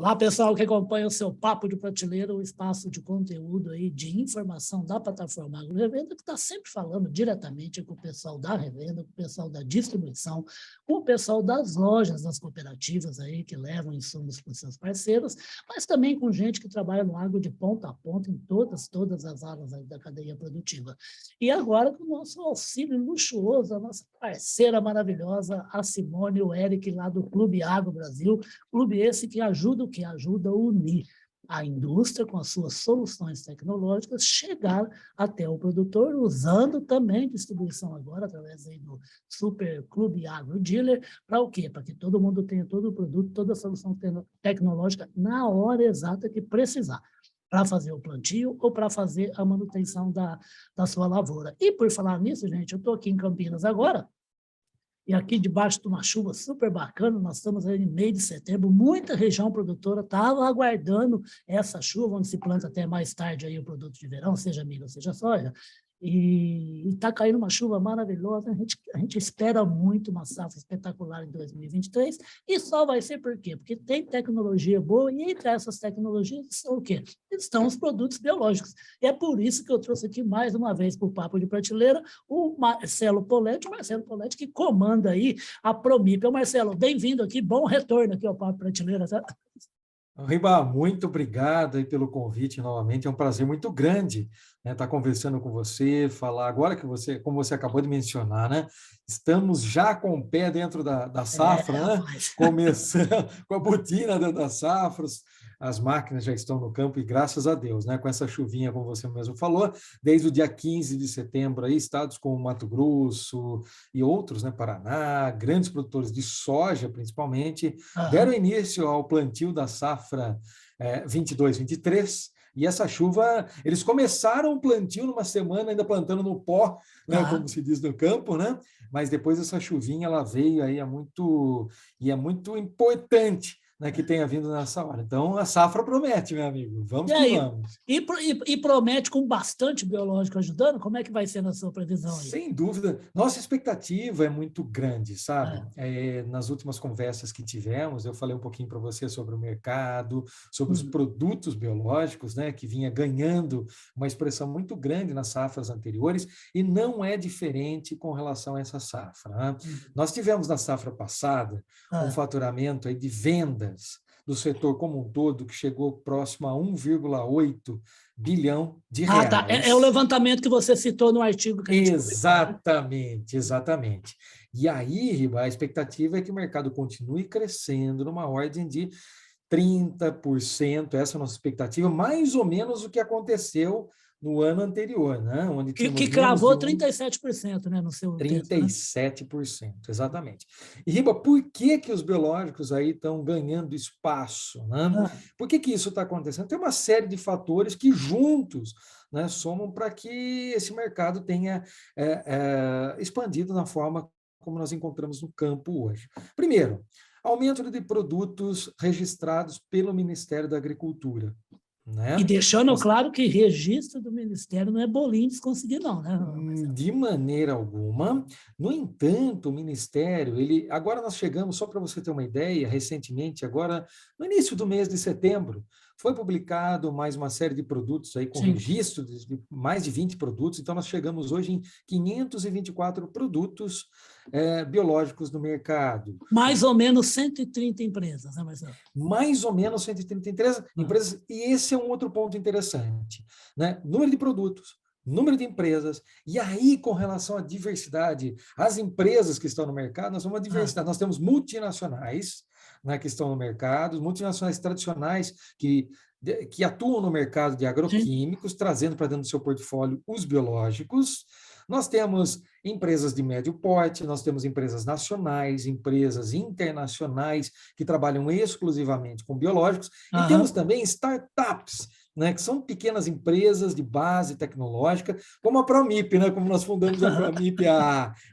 Olá, pessoal que acompanha o seu Papo de Prateleira, o espaço de conteúdo aí, de informação da plataforma AgroRevenda, que está sempre falando diretamente com o pessoal da revenda, com o pessoal da distribuição, com o pessoal das lojas, das cooperativas aí, que levam insumos para os seus parceiros, mas também com gente que trabalha no agro de ponta a ponta, em todas as áreas aí da cadeia produtiva. E agora com o nosso auxílio luxuoso, a nossa parceira maravilhosa, a Simone e o Eric, lá do Clube Agro Brasil, clube esse que ajuda o que ajuda a unir a indústria com as suas soluções tecnológicas, chegar até o produtor, usando também distribuição agora, através aí do Super Clube Agro Dealer, para o quê? Para que todo mundo tenha todo o produto, toda a solução tecnológica na hora exata que precisar, para fazer o plantio ou para fazer a manutenção da sua lavoura. E por falar nisso, gente, eu estou aqui em Campinas agora, e aqui debaixo de uma chuva super bacana, nós estamos aí em meio de setembro, muita região produtora estava aguardando essa chuva, onde se planta até mais tarde aí o produto de verão, seja milho, seja soja, e está caindo uma chuva maravilhosa, a gente espera muito uma safra espetacular em 2023, e só vai ser por quê? Porque tem tecnologia boa, e entre essas tecnologias estão o quê? Estão os produtos biológicos. E é por isso que eu trouxe aqui mais uma vez para o Papo de Prateleira o Marcelo Poletti, que comanda aí a Promip. Marcelo, bem-vindo aqui, bom retorno aqui ao Papo de Prateleira. Tá? Riba, muito obrigado aí pelo convite novamente, é um prazer muito grande, né, estar conversando com você, falar agora que você, como você acabou de mencionar, né, estamos já com o pé dentro da safra, né, começando com a botina dentro das safras, as máquinas já estão no campo e graças a Deus, né, com essa chuvinha, como você mesmo falou, desde o dia 15 de setembro, aí, estados como Mato Grosso e outros, né, Paraná, grandes produtores de soja, principalmente, deram início ao plantio da safra 22-23, e essa chuva, eles começaram o plantio numa semana ainda plantando no pó, né, como se diz no campo, né? Mas depois essa chuvinha ela veio aí é muito importante, né, que tenha vindo nessa hora. Então a safra promete, meu amigo. Vamos que vamos. E promete com bastante biológico ajudando? Como é que vai ser na sua previsão aí? Sem dúvida. Nossa expectativa é muito grande, sabe? Nas últimas conversas que tivemos, eu falei um pouquinho para você sobre o mercado, sobre os produtos biológicos, né, que vinha ganhando uma expressão muito grande nas safras anteriores, e não é diferente com relação a essa safra. Né? Nós tivemos na safra passada um faturamento aí de vendas do setor como um todo que chegou próximo a 1,8 bilhão de reais. Tá. É o levantamento que você citou no artigo que a gente Exatamente, exatamente. E aí, Riba, a expectativa é que o mercado continue crescendo numa ordem de 30%, essa é a nossa expectativa, mais ou menos o que aconteceu no ano anterior, né? Onde que cravou 37%, né, no seu 37%, né? Exatamente. E, Riba, por que os biológicos aí estão ganhando espaço? Né? Por que isso está acontecendo? Tem uma série de fatores que juntos, né, somam para que esse mercado tenha expandido na forma como nós encontramos no campo hoje. Primeiro, aumento de produtos registrados pelo Ministério da Agricultura. Né? E deixando claro que registro do Ministério não é bolinho de conseguir, não, né? De maneira alguma. No entanto, o Ministério, agora nós chegamos, só para você ter uma ideia, recentemente, agora, no início do mês de setembro, foi publicado mais uma série de produtos aí com registro de mais de 20 produtos, então nós chegamos hoje em 524 produtos biológicos no mercado. Mais ou menos 130 empresas, né, Marcelo? Mais ou menos 133 empresas, e esse é um outro ponto interessante, né? Número de produtos, número de empresas, e aí com relação à diversidade, as empresas que estão no mercado, nós temos uma diversidade, nós temos multinacionais, né, que estão no mercado, multinacionais tradicionais que atuam no mercado de agroquímicos, trazendo para dentro do seu portfólio os biológicos. Nós temos empresas de médio porte, nós temos empresas nacionais, empresas internacionais que trabalham exclusivamente com biológicos, e temos também startups, né, que são pequenas empresas de base tecnológica, como a Promip, né, como nós fundamos a Promip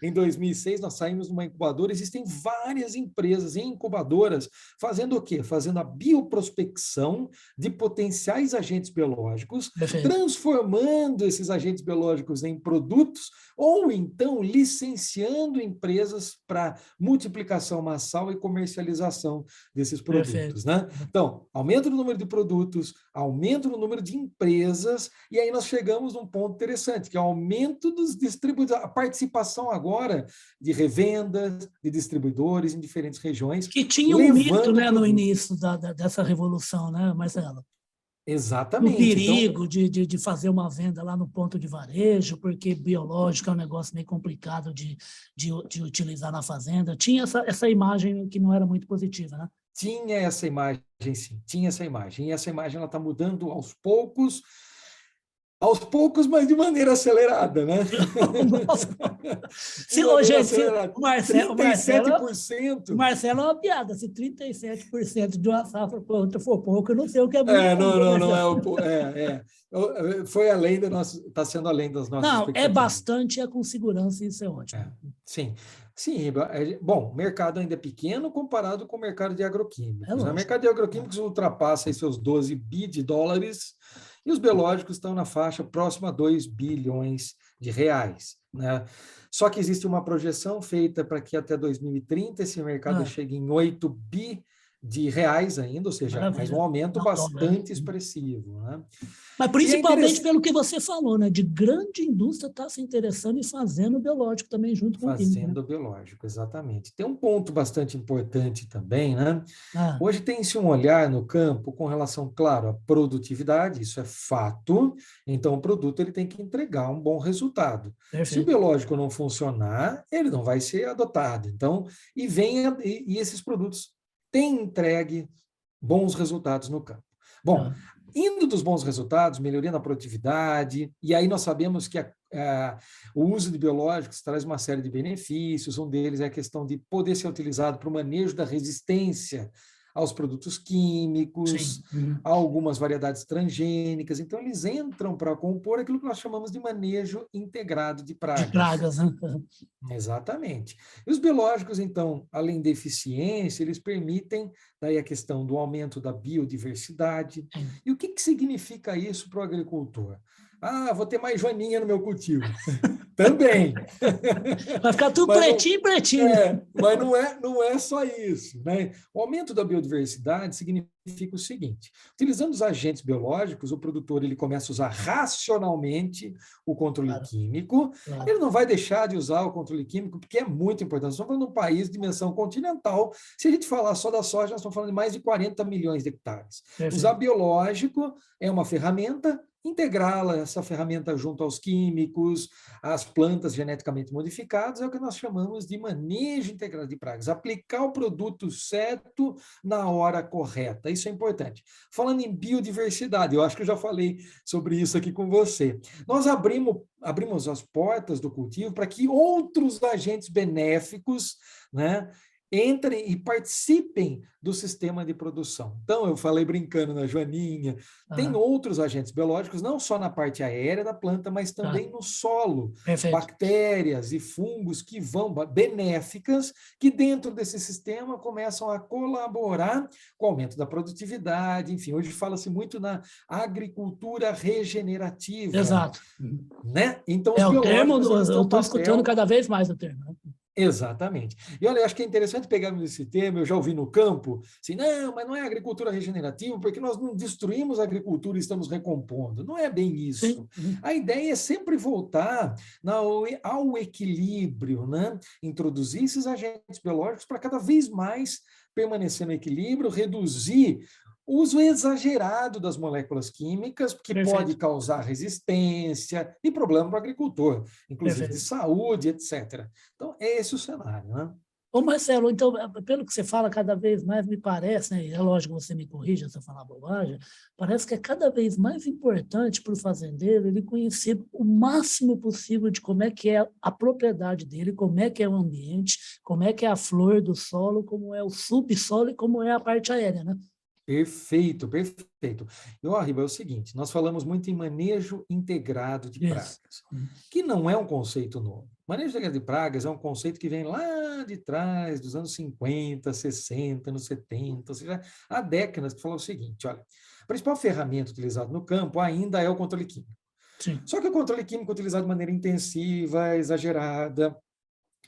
em 2006, nós saímos de uma incubadora, existem várias empresas em incubadoras fazendo o quê? Fazendo a bioprospecção de potenciais agentes biológicos, transformando esses agentes biológicos em produtos ou em então licenciando empresas para multiplicação massal e comercialização desses produtos, Perfeito. né? Então, aumento no número de produtos, aumento no número de empresas, e aí nós chegamos num ponto interessante, que é o aumento dos distribuidores, a participação agora de revendas, de distribuidores em diferentes regiões, Que tinha um mito, levando né, no produtos. início dessa revolução, né, Marcelo? Do Exatamente. Então, perigo de fazer uma venda lá no ponto de varejo, porque biológico é um negócio meio complicado de utilizar na fazenda. Tinha essa imagem que não era muito positiva, né? tinha essa imagem, sim, tinha essa imagem. E essa imagem ela está mudando aos poucos, mas de maneira acelerada, né? Nossa. De Ô, maneira gente, acelerada. O Marcelo 37%. é uma piada. Se 37% de uma safra para outra for pouco, eu não sei o que é muito bom, viu, Não Marcelo? é foi além da nossa, está sendo além das nossas Não, é expectativas. bastante, é com segurança, isso é ótimo. É, sim, sim, Riba. Bom, o mercado ainda é pequeno comparado com o mercado de É agroquímicos, né? O lógico. mercado de agroquímicos ultrapassa aí seus 12 bi de dólares e os biológicos estão na faixa próxima a 2 bilhões de reais, né? Só que existe uma projeção feita para que até 2030 esse mercado Ah, chegue em 8 bi de reais ainda, ou seja, mais um maravilha. aumento Não dobra, né? bastante expressivo, né? Mas E é principalmente interessante. pelo que você falou, né? De grande indústria estar se interessando e fazendo biológico também junto com o químico, né? Fazenda biológico, exatamente. Tem um ponto bastante importante também, né? Ah, Hoje tem-se um olhar no campo com relação, claro, à produtividade, isso é fato, então o produto ele tem que entregar um bom resultado. Se o perfeito. biológico não funcionar, ele não vai ser adotado. Então, e esses produtos têm entregue bons resultados no campo. Bom, Ah, indo dos bons resultados, melhoria na produtividade, e aí nós sabemos que o uso de biológicos traz uma série de benefícios, um deles é a questão de poder ser utilizado para o manejo da resistência aos produtos químicos, sim. Uhum. a algumas variedades transgênicas, então eles entram para compor aquilo que nós chamamos de manejo integrado de De pragas. pragas, né? Exatamente. E os biológicos, então, além da eficiência, eles permitem daí a questão do aumento da biodiversidade. Sim. E o que significa isso para o agricultor? Ah, vou ter mais joaninha no meu cultivo. Também. Vai ficar tudo Mas não, pretinho, pretinho. não é só isso, né? O aumento da biodiversidade significa o seguinte: utilizando os agentes biológicos, o produtor ele começa a usar racionalmente o controle Claro, químico. Ele claro. não vai deixar de usar o controle químico, porque é muito importante. Nós estamos falando de um país de dimensão continental. Se a gente falar só da soja, nós estamos falando de mais de 40 milhões de hectares. Usar Perfeito. biológico é uma ferramenta, integrá-la, essa ferramenta junto aos químicos, às plantas geneticamente modificadas, é o que nós chamamos de manejo integrado de pragas. Aplicar o produto certo na hora correta. Isso é importante. Falando em biodiversidade, eu acho que eu já falei sobre isso aqui com você. Nós abrimos as portas do cultivo para que outros agentes benéficos, né, entrem e participem do sistema de produção. Então, eu falei brincando na Joaninha, tem Ah, outros agentes biológicos, não só na parte aérea da planta, mas tá. também no solo. Perfeito. Bactérias e fungos que vão, benéficas, que dentro desse sistema começam a colaborar com o aumento da produtividade. Enfim, hoje fala-se muito na agricultura regenerativa, Exato. Uhum. né? Então, os É o termo, biológicos, eles têm eu um estou escutando papel. cada vez mais o termo, né? Exatamente. E olha, eu acho que é interessante pegarmos esse tema, eu já ouvi no campo, assim, não, mas não é agricultura regenerativa, porque nós não destruímos a agricultura e estamos recompondo. Não é bem Sim. isso. Uhum. A ideia é sempre voltar ao equilíbrio, né? Introduzir esses agentes biológicos para cada vez mais permanecer no equilíbrio, reduzir o uso exagerado das moléculas químicas, que pode Perfeito. causar resistência e problema para o agricultor, inclusive de Perfeito. saúde, etc. Então, é esse o cenário, né? Ô Marcelo, então, pelo que você fala, cada vez mais me parece, né, é lógico que você me corrija se eu falar bobagem, parece que é cada vez mais importante para o fazendeiro ele conhecer o máximo possível de como é que é a propriedade dele, como é que é o ambiente, como é que é a flor do solo, como é o subsolo e como é a parte aérea, né? Perfeito, perfeito. E, ó, Arriba, é o seguinte, nós falamos muito em manejo integrado de Isso. pragas, que não é um conceito novo. Manejo integrado de pragas é um conceito que vem lá de trás, dos anos 50, 60, anos 70, ou seja, há décadas que fala o seguinte, olha, a principal ferramenta utilizada no campo ainda é o controle químico. Sim. Só que o controle químico utilizado de maneira intensiva, exagerada,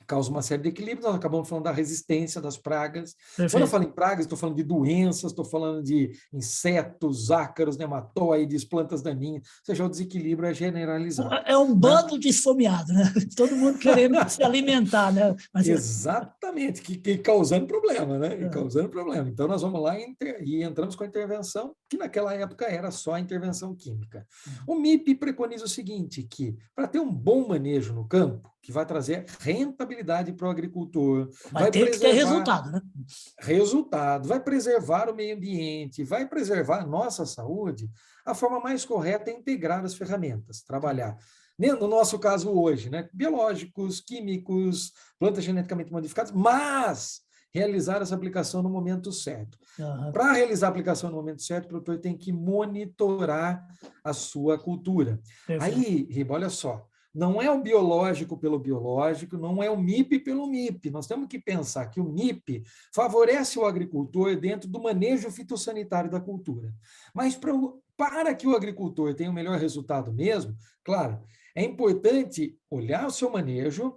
causa uma série de equilíbrios. Nós acabamos falando da resistência das pragas. Perfeito. Quando eu falo em pragas, estou falando de doenças, estou falando de insetos, ácaros, nematóides, plantas daninhas, ou seja, o desequilíbrio é generalizado. É um bando de esfomeado, né? Todo mundo querendo se alimentar, né? Mas, exatamente, que causando problema, né? E causando problema. Então, nós vamos lá e entramos com a intervenção, que naquela época era só a intervenção química. O MIP preconiza o seguinte, que para ter um bom manejo no campo, que vai trazer rentabilidade para o agricultor, vai ter que ter resultado, né? Resultado, vai preservar o meio ambiente, vai preservar a nossa saúde, a forma mais correta é integrar as ferramentas, trabalhar. No nosso caso hoje, né? Biológicos, químicos, plantas geneticamente modificadas, mas realizar essa aplicação no momento certo. Para realizar a aplicação no momento certo, o produtor tem que monitorar a sua cultura. Perfeito. Aí, Riba, olha só, não é o biológico pelo biológico, não é o MIP pelo MIP. Nós temos que pensar que o MIP favorece o agricultor dentro do manejo fitossanitário da cultura. Mas para que o agricultor tenha o melhor resultado mesmo, claro, é importante olhar o seu manejo,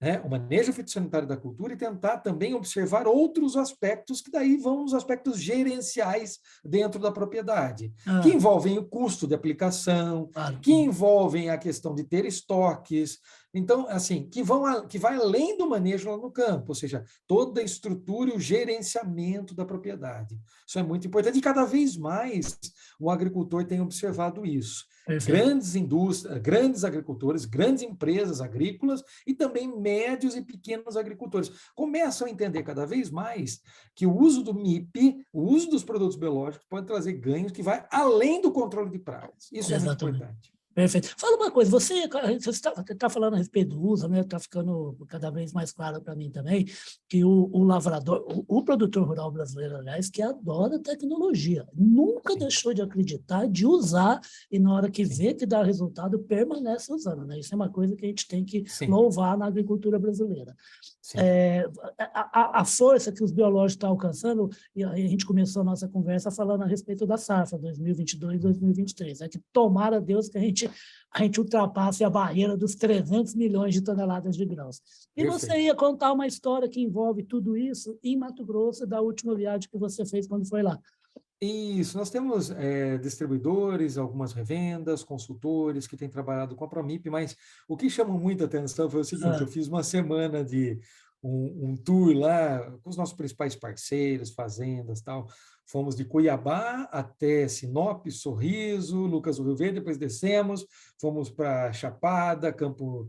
né, o manejo fitossanitário da cultura e tentar também observar outros aspectos, que daí vão os aspectos gerenciais dentro da propriedade, que envolvem o custo de aplicação, que envolvem a questão de ter estoques, então, assim, que vai além do manejo lá no campo, ou seja, toda a estrutura e o gerenciamento da propriedade. Isso é muito importante e cada vez mais o agricultor tem observado isso. Grandes indústrias, grandes agricultores, grandes empresas agrícolas e também médios e pequenos agricultores começam a entender cada vez mais que o uso do MIP, o uso dos produtos biológicos pode trazer ganhos que vai além do controle de pragas. Isso é muito importante. Perfeito. Fala uma coisa, você está falando a respeito do uso, né? Está ficando cada vez mais claro para mim também que o lavrador, o produtor rural brasileiro, aliás, que adora tecnologia, nunca deixou de acreditar, de usar, e na hora que vê que dá resultado, permanece usando, né? Isso é uma coisa que a gente tem que louvar na agricultura brasileira. A força que os biológicos estão alcançando, e a gente começou a nossa conversa falando a respeito da safra 2022-2023, é que tomara Deus que a gente ultrapasse a barreira dos 300 milhões de toneladas de grãos. E você ia contar uma história que envolve tudo isso em Mato Grosso, da última viagem que você fez quando foi lá. Isso, nós temos distribuidores, algumas revendas, consultores que têm trabalhado com a Promip, mas o que chamou muita atenção foi o seguinte, eu fiz uma semana de um tour lá com os nossos principais parceiros, fazendas e tal, fomos de Cuiabá até Sinop, Sorriso, Lucas do Rio Verde, depois descemos, fomos para Chapada, Campo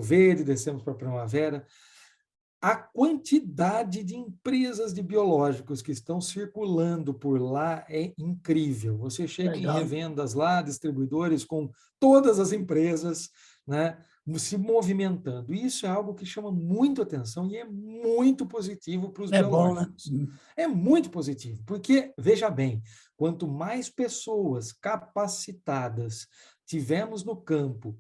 Verde, descemos para Primavera. A quantidade de empresas de biológicos que estão circulando por lá é incrível. Você chega em revendas lá, distribuidores com todas as empresas, né, se movimentando. Isso é algo que chama muito atenção e é muito positivo para os biológicos. Bom, né? É muito positivo, porque, veja bem, quanto mais pessoas capacitadas tivermos no campo,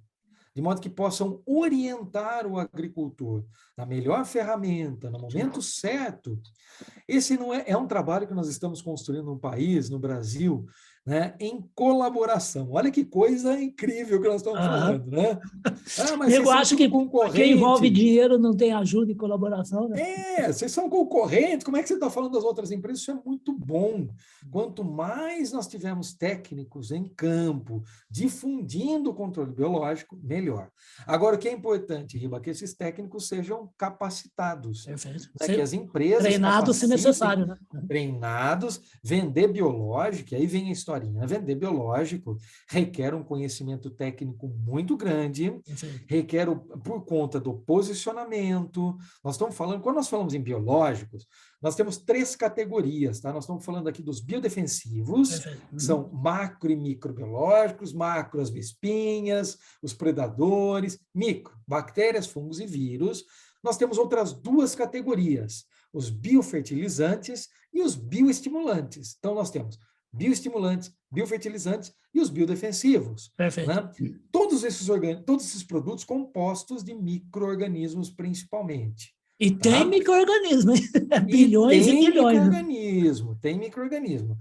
de modo que possam orientar o agricultor na melhor ferramenta, no momento certo. Esse não é um trabalho que nós estamos construindo no país, no Brasil, né, em colaboração. Olha que coisa incrível que nós estamos falando, né? Mas eu acho que quem envolve dinheiro não tem ajuda e colaboração, né? Vocês são concorrentes, como é que você está falando das outras empresas? Isso é muito bom. Quanto mais nós tivermos técnicos em campo, difundindo o controle biológico, melhor. Agora, o que é importante, Riba, que esses técnicos sejam capacitados. Perfeito. Né? Que as empresas treinados se necessário, né? Treinados, vender biológico, aí vem a historinha, vender biológico requer um conhecimento técnico muito grande, requer, por conta do posicionamento, nós estamos falando, quando nós falamos em biológicos, nós temos 3 categorias, tá? Nós estamos falando aqui dos biodefensivos, que são macro e microbiológicos, macro as vespinhas, os predadores, micro, bactérias, fungos e vírus. Nós temos outras 2 categorias, os biofertilizantes e os bioestimulantes. Então, nós temos bioestimulantes, biofertilizantes e os biodefensivos. Né? Todos esses produtos compostos de micro-organismos, principalmente. E tem micro-organismo, bilhões e bilhões. Tem micro-organismo.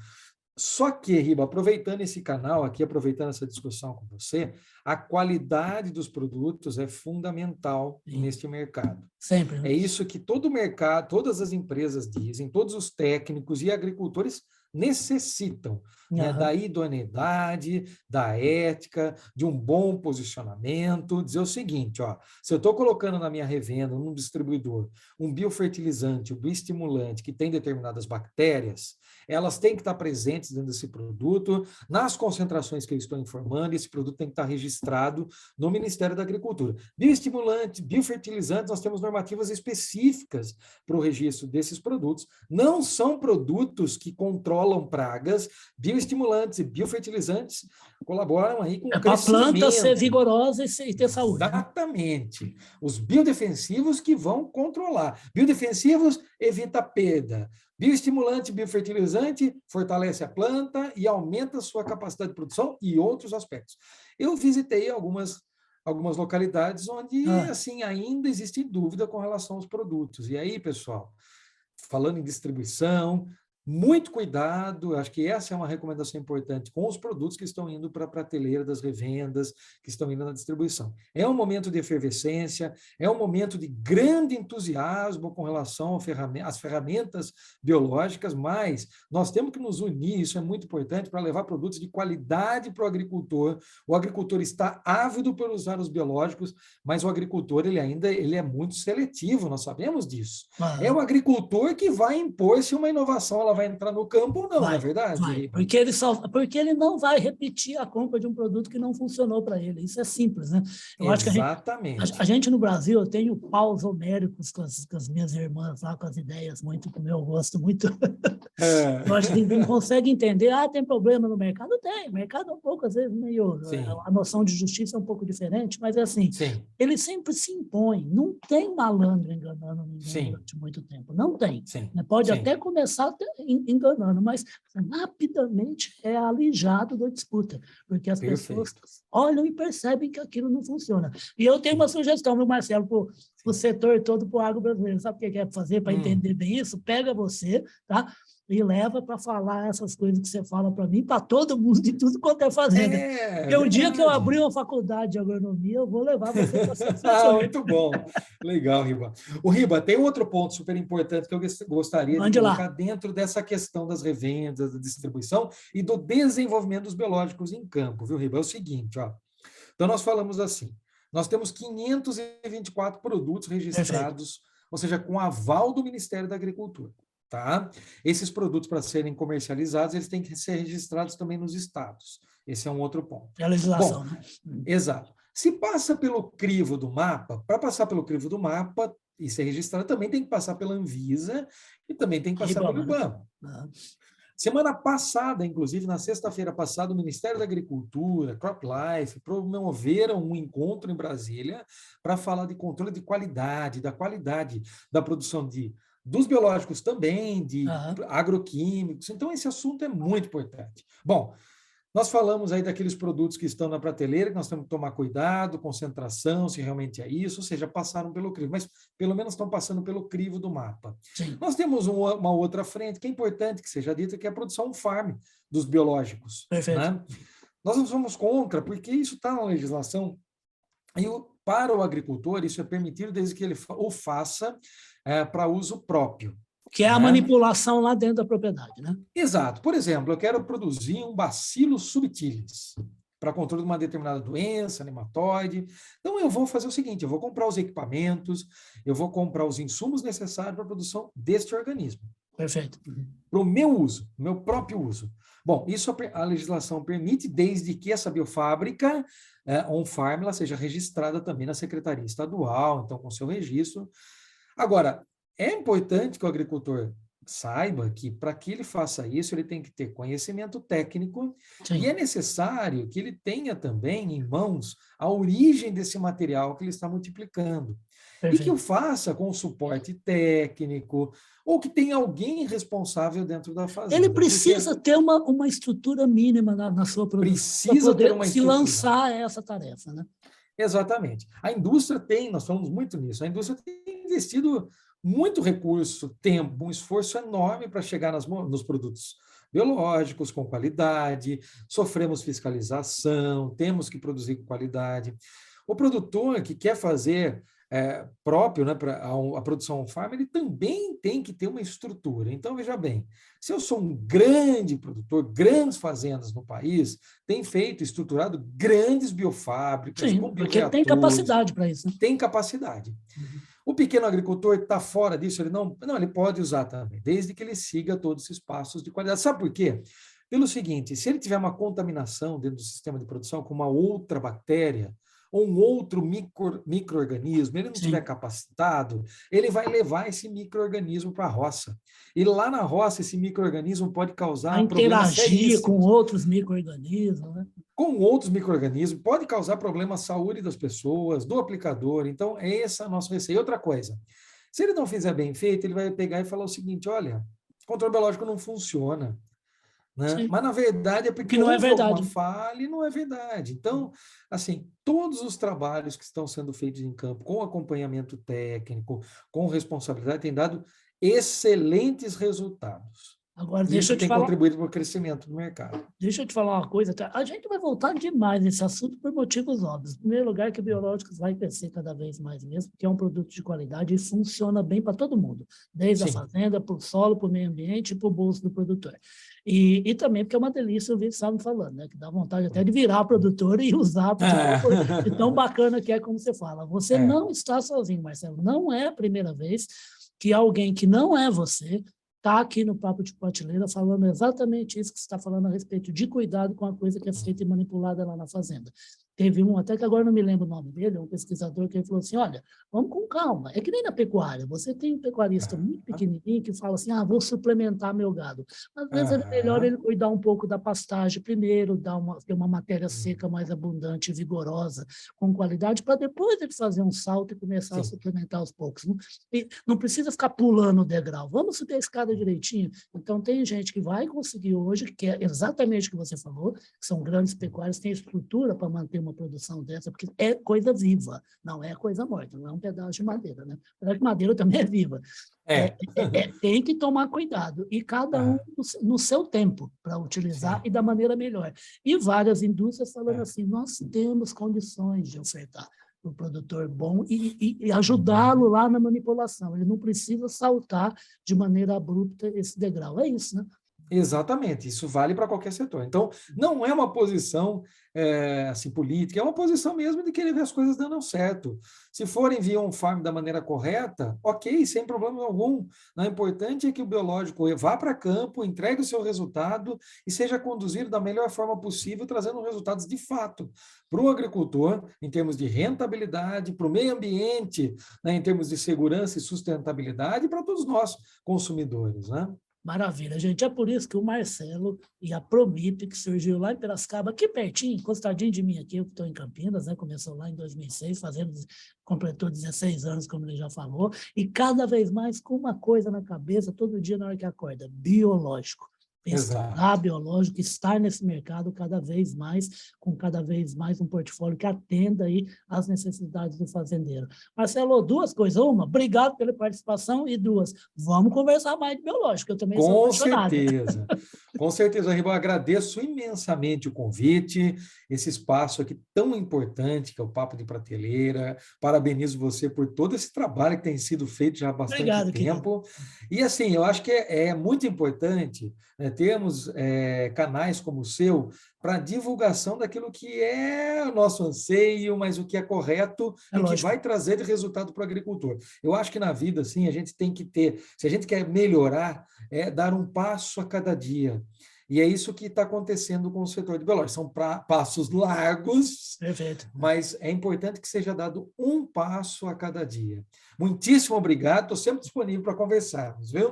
Só que, Riba, aproveitando esse canal aqui, aproveitando essa discussão com você, a qualidade dos produtos é fundamental Sim, neste mercado. sempre, né? É isso que todo o mercado, todas as empresas dizem, todos os técnicos e agricultores necessitam, né, Aham. da idoneidade, da ética, de um bom posicionamento, dizer o seguinte, ó, se eu estou colocando na minha revenda, num distribuidor, um biofertilizante, um bioestimulante que tem determinadas bactérias, elas têm que estar presentes dentro desse produto, nas concentrações que eu estou informando, esse produto tem que estar registrado no Ministério da Agricultura. Bioestimulantes, biofertilizantes, nós temos normativas específicas para o registro desses produtos. Não são produtos que controlam pragas, bioestimulantes e biofertilizantes colaboram aí com É o para a planta ser crescimento. vigorosa e ter saúde, né? Exatamente. Os biodefensivos que vão controlar. Biodefensivos evita perda. Bioestimulante, biofertilizante fortalece a planta e aumenta a sua capacidade de produção e outros aspectos. Eu visitei algumas localidades onde Ah, assim ainda existe dúvida com relação aos produtos. E aí, pessoal, falando em distribuição, muito cuidado, acho que essa é uma recomendação importante com os produtos que estão indo para a prateleira das revendas, que estão indo na distribuição. É um momento de efervescência, é um momento de grande entusiasmo com relação às ferramentas biológicas, mas nós temos que nos unir, isso é muito importante, para levar produtos de qualidade para o agricultor. O agricultor está ávido por usar os biológicos, mas o agricultor ele é muito seletivo, nós sabemos disso. É o ah, agricultor que vai impor se uma inovação ela vai entrar no campo ou não é verdade, vai, Riba? porque ele não vai repetir a compra de um produto que não funcionou para ele. Isso é simples, né? Eu acho que a Exatamente. gente no Brasil, eu tenho paus homéricos com as minhas irmãs lá, com as ideias muito com o meu gosto, muito. Eu acho que não consegue entender, tem problema no mercado? Tem, o mercado é um pouco, às vezes, meio. Sim, A noção de justiça é um pouco diferente, mas é assim, sim, ele sempre se impõe, não tem malandro enganando ninguém sim, durante muito tempo, não tem. sim, Né? Pode sim. até começar enganando, mas rapidamente é alijado da disputa, porque as pessoas Perfeito. olham e percebem que aquilo não funciona. E eu tenho uma Sim, sugestão, meu Marcelo, para o sim. setor todo, para o agro brasileiro. Sabe o que quer fazer para Hum. entender bem isso? Pega você, tá? E leva para falar essas coisas que você fala para mim, para todo mundo, de tudo quanto é fazenda. É Porque o dia que eu abrir verdade. uma faculdade de agronomia, eu vou levar você para ser professor. Muito bom. Legal, Riba. O Riba, tem outro ponto super importante que eu gostaria de Mande lá. colocar dentro dessa questão das revendas, da distribuição e do desenvolvimento dos biológicos em campo, viu, Riba? É o seguinte, ó. Então, nós falamos assim, nós temos 524 produtos Perfeito. registrados, ou seja, com aval do Ministério da Agricultura, tá? Esses produtos, para serem comercializados, eles têm que ser registrados também nos estados. Esse é um outro ponto. É a legislação, Bom, né? exato. Se passa pelo crivo do mapa, para passar pelo crivo do mapa e ser registrado, também tem que passar pela Anvisa e também tem que passar pelo Ibama, né? IBAMA. Semana passada, inclusive, na sexta-feira passada, o Ministério da Agricultura, CropLife, promoveram um encontro em Brasília para falar de controle de qualidade, da qualidade da produção dos biológicos também, de Aham. agroquímicos. Então, esse assunto é muito importante. Bom, nós falamos aí daqueles produtos que estão na prateleira, que nós temos que tomar cuidado, concentração, se realmente é isso, ou seja, passaram pelo crivo, mas pelo menos estão passando pelo crivo do mapa. Sim, Nós temos uma outra frente que é importante que seja dita, que é a produção farm dos biológicos, perfeito. né? Nós não somos contra, porque isso está na legislação, e para o agricultor isso é permitido desde que ele o faça para uso próprio, Que é a né? manipulação lá dentro da propriedade, né? Exato. Por exemplo, eu quero produzir um bacillus subtilis para controle de uma determinada doença, nematóide. Então, eu vou fazer o seguinte, eu vou comprar os equipamentos, eu vou comprar os insumos necessários para a produção deste organismo, Perfeito. para o meu uso, meu próprio uso. Bom, isso a legislação permite, desde que essa biofábrica on-farm ela seja registrada também na Secretaria Estadual, então com seu registro. Agora, é importante que o agricultor saiba que para que ele faça isso, ele tem que ter conhecimento técnico e é Sim, necessário que ele tenha também em mãos a origem desse material que ele está multiplicando. E que o perfeito. faça com suporte técnico ou que tenha alguém responsável dentro da Ele fazenda, porque precisa ter uma estrutura mínima na sua produção para precisa ter poder uma se estrutura. lançar a essa tarefa, né? Exatamente. A indústria tem, nós falamos muito nisso, a indústria tem investido muito recurso, tempo, um esforço enorme para chegar nos produtos biológicos com qualidade, sofremos fiscalização, temos que produzir com qualidade. O produtor que quer fazer próprio, né, para a produção on-farm, ele também tem que ter uma estrutura. Então, veja bem, se eu sou um grande produtor, grandes fazendas no país têm feito, estruturado grandes biofábricas, Sim, com porque tem bioreatores, capacidade para isso, né? tem capacidade. Uhum. O pequeno agricultor está fora disso, ele não, ele pode usar também, desde que ele siga todos esses passos de qualidade. Sabe por quê? Pelo seguinte, se ele tiver uma contaminação dentro do sistema de produção com uma outra bactéria, ou um outro micro-organismo, ele não estiver Sim. capacitado, ele vai levar esse micro-organismo para a roça. E lá na roça, esse micro-organismo pode A causar problemas interagir com seríssimos outros micro-organismos, né? com outros micro-organismos, pode causar problemas à saúde das pessoas, do aplicador. Então, é esse o nosso receio. Outra coisa, se ele não fizer bem feito, ele vai pegar e falar o seguinte, olha, o controle biológico não funciona. Né? Sim. Mas, na verdade, é O porque que não é houve alguma verdade. falha e não é verdade. Então, assim, todos os trabalhos que estão sendo feitos em campo, com acompanhamento técnico, com responsabilidade, têm dado excelentes resultados. Agora, E isso tem contribuído para o crescimento do mercado. deixa eu te falar uma coisa, tá? A gente vai voltar demais nesse assunto por motivos óbvios. Em primeiro lugar, que biológicos vai crescer cada vez mais mesmo, porque é um produto de qualidade e funciona bem para todo mundo, desde a Sim. fazenda, para o solo, para o meio ambiente e para o bolso do produtor. E também porque é uma delícia ouvir o Sábio falando, né? Que dá vontade até de virar produtor e usar, de tão bacana que é como você fala. Você não está sozinho, Marcelo. Não é a primeira vez que alguém que não é você está aqui no Papo de Prateleira falando exatamente isso que você está falando a respeito de cuidado com a coisa que é feita e manipulada lá na fazenda. Teve um, até que agora não me lembro o nome dele, um pesquisador que ele falou assim, olha, vamos com calma, é que nem na pecuária, você tem um pecuarista muito pequenininho que fala assim, vou suplementar meu gado. Às vezes é melhor ele cuidar um pouco da pastagem primeiro, ter uma matéria seca mais abundante, vigorosa, com qualidade, para depois ele fazer um salto e começar a suplementar aos poucos. Não precisa ficar pulando o degrau, vamos subir a escada direitinho. Então, tem gente que vai conseguir hoje, que é exatamente o que você falou, que são grandes pecuárias, tem estrutura para manter uma produção dessa, porque é coisa viva, não é coisa morta, não é um pedaço de madeira, né? Apesar que madeira também é viva. Tem que tomar cuidado, e cada um no seu tempo, para utilizar e da maneira melhor. E várias indústrias falando assim, nós temos condições de ofertar o produtor bom e ajudá-lo lá na manipulação. Ele não precisa saltar de maneira abrupta esse degrau. É isso, né? Exatamente, isso vale para qualquer setor. Então, não é uma posição assim, política, é uma posição mesmo de querer ver as coisas dando certo. Se forem via um farm da maneira correta, ok, sem problema algum. O importante é que o biológico vá para campo, entregue o seu resultado e seja conduzido da melhor forma possível, trazendo resultados de fato para o agricultor, em termos de rentabilidade, para o meio ambiente, né, em termos de segurança e sustentabilidade, e para todos nós, consumidores, né? Maravilha, gente. É por isso que o Marcelo e a Promip, que surgiu lá em Piracicaba, aqui pertinho, encostadinho de mim aqui, eu que estou em Campinas, né? Começou lá em 2006, completou 16 anos, como ele já falou, e cada vez mais com uma coisa na cabeça, todo dia na hora que acorda, biológico. Estudar biológico, estar nesse mercado cada vez mais, com cada vez mais um portfólio que atenda aí às necessidades do fazendeiro. Marcelo, duas coisas. Uma, obrigado pela participação, e duas, vamos conversar mais de biológico, eu também sou apaixonado. Com certeza, Ribão, agradeço imensamente o convite, esse espaço aqui tão importante, que é o Papo de Prateleira. Parabenizo você por todo esse trabalho que tem sido feito já há bastante tempo. Querido. E assim, eu acho que é muito importante, né, termos canais como o seu para divulgação daquilo que é o nosso anseio, mas o que é correto e que vai trazer de resultado para o agricultor. Eu acho que na vida, assim, a gente tem que ter, se a gente quer melhorar, dar um passo a cada dia. E é isso que está acontecendo com o setor de biológico. São passos largos, perfeito, mas é importante que seja dado um passo a cada dia. Muitíssimo obrigado, estou sempre disponível para conversarmos, viu?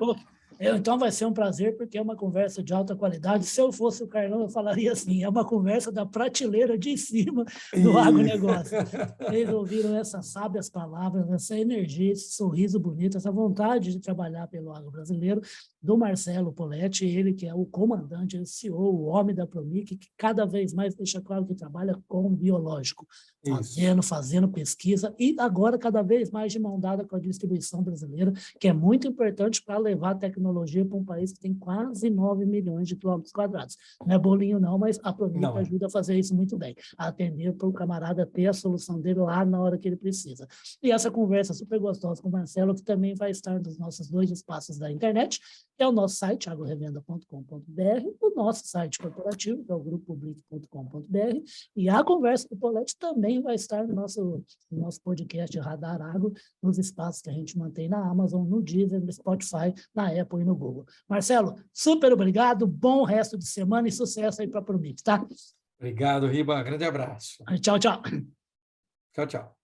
Então vai ser um prazer, porque é uma conversa de alta qualidade. Se eu fosse o Carlão, eu falaria assim, é uma conversa da prateleira de cima do agronegócio. Vocês ouviram essas sábias palavras, essa energia, esse sorriso bonito, essa vontade de trabalhar pelo agro brasileiro, do Marcelo Poletti, ele que é o comandante, o CEO, o homem da Promic, que cada vez mais deixa claro que trabalha com biológico, fazendo pesquisa, e agora cada vez mais de mão dada com a distribuição brasileira, que é muito importante para levar a tecnologia tecnologia para um país que tem quase 9 milhões de quilômetros quadrados. Não é bolinho não, mas a Pronip ajuda a fazer isso muito bem, a atender para o camarada ter a solução dele lá na hora que ele precisa. E essa conversa super gostosa com o Marcelo, que também vai estar nos nossos 2 espaços da internet, que é o nosso site, agrorevenda.com.br, o nosso site corporativo, que é o grupopublic.com.br, e a conversa com o Poletti também vai estar no nosso podcast Radar Agro, nos espaços que a gente mantém na Amazon, no Deezer, no Spotify, na Apple e no Google. Marcelo, super obrigado, bom resto de semana e sucesso aí para a Pronip, tá? Obrigado, Riba. Grande abraço. Tchau, tchau. Tchau, tchau.